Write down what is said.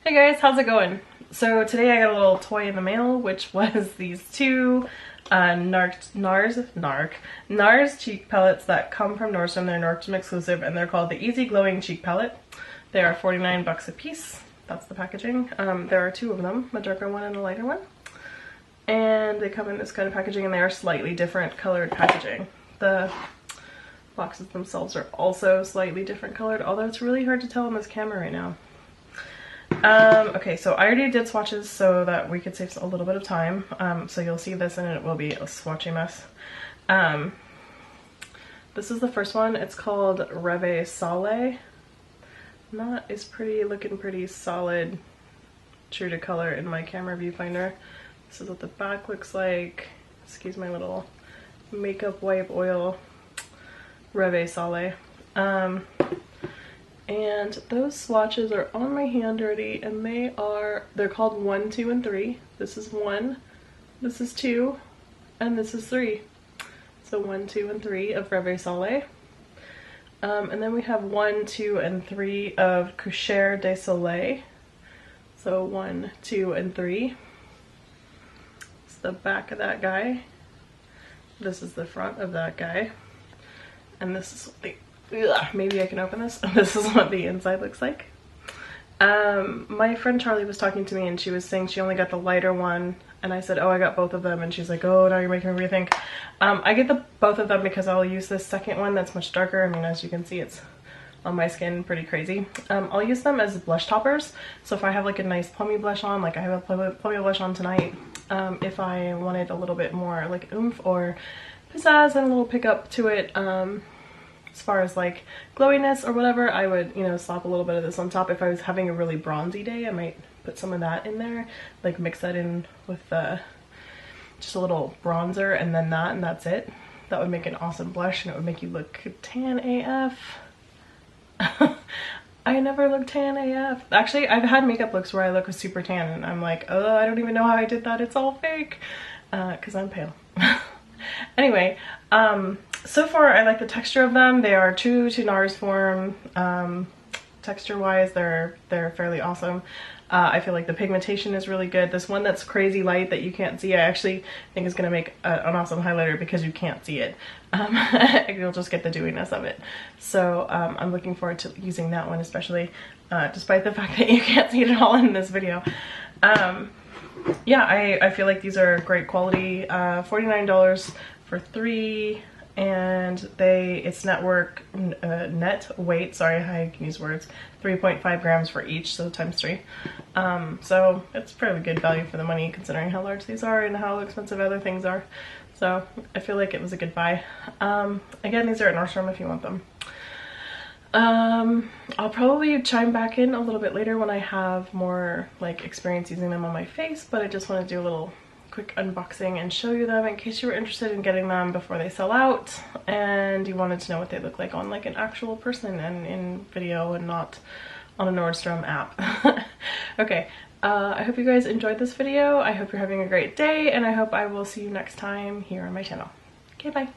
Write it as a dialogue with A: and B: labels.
A: Hey guys, how's it going? So today I got a little toy in the mail, which was these two NARS cheek palettes that come from Nordstrom. They're Nordstrom exclusive and they're called the Easy Glowing Cheek Palette. They are 49 bucks a piece. That's the packaging. There are two of them, a darker one and a lighter one. And they come in this kind of packaging and they are slightly different colored packaging. The boxes themselves are also slightly different colored, although it's really hard to tell on this camera right now. Okay, so I already did swatches so that we could save a little bit of time. So you'll see this and it will be a swatchy mess. This is the first one. It's called Referral. Not is pretty, looking pretty solid, true to color in my camera viewfinder. This is what the back looks like. Excuse my little makeup wipe oil. Referral. And those swatches are on my hand already, and they're called 1, 2, and 3. This is 1, this is 2, and this is 3. So 1, 2, and 3 of Referral. And then we have 1, 2, and 3 of Coucher de Soleil. So 1, 2, and 3. It's the back of that guy. This is the front of that guy. And this is the maybe I can open this. This is what the inside looks like. My friend Charlie was talking to me and she was saying she only got the lighter one, and I said, oh, I got both of them, and she's like, oh, now you're making me rethink. I get both of them because I'll use this second one that's much darker. I mean, as you can see, it's on my skin pretty crazy. I'll use them as blush toppers. So if I have like a nice plummy blush on, like I have a plummy blush on tonight, if I wanted a little bit more like oomph or pizzazz and a little pickup to it, as far as like glowiness or whatever, I would, you know, slap a little bit of this on top. If I was having a really bronzy day, I might put some of that in there, like mix that in with just a little bronzer and then that, and that's it. That would make an awesome blush and it would make you look tan AF. I never look tan AF. Actually, I've had makeup looks where I look super tan and I'm like, oh, I don't even know how I did that. It's all fake, because I'm pale. Anyway, so far I like the texture of them. They are true to NARS form. Texture wise, they're fairly awesome. I feel like the pigmentation is really good. This one that's crazy light that you can't see, I actually think is going to make an awesome highlighter because you can't see it. You'll just get the dewiness of it. So I'm looking forward to using that one especially, despite the fact that you can't see it at all in this video. Yeah, I feel like these are great quality. $49 for 3, and it's net weight, sorry, I can use words, 3.5 grams for each, so times 3. So it's fairly good value for the money considering how large these are and how expensive other things are. So I feel like it was a good buy. Again, these are at Nordstrom if you want them. I'll probably chime back in a little bit later when I have more like experience using them on my face, but I just want to do a little quick unboxing and show you them in case you were interested in getting them before they sell out and you wanted to know what they look like on like an actual person and in video and not on a Nordstrom app. Okay, I hope you guys enjoyed this video. I hope you're having a great day, and I hope I will see you next time here on my channel. Okay, bye.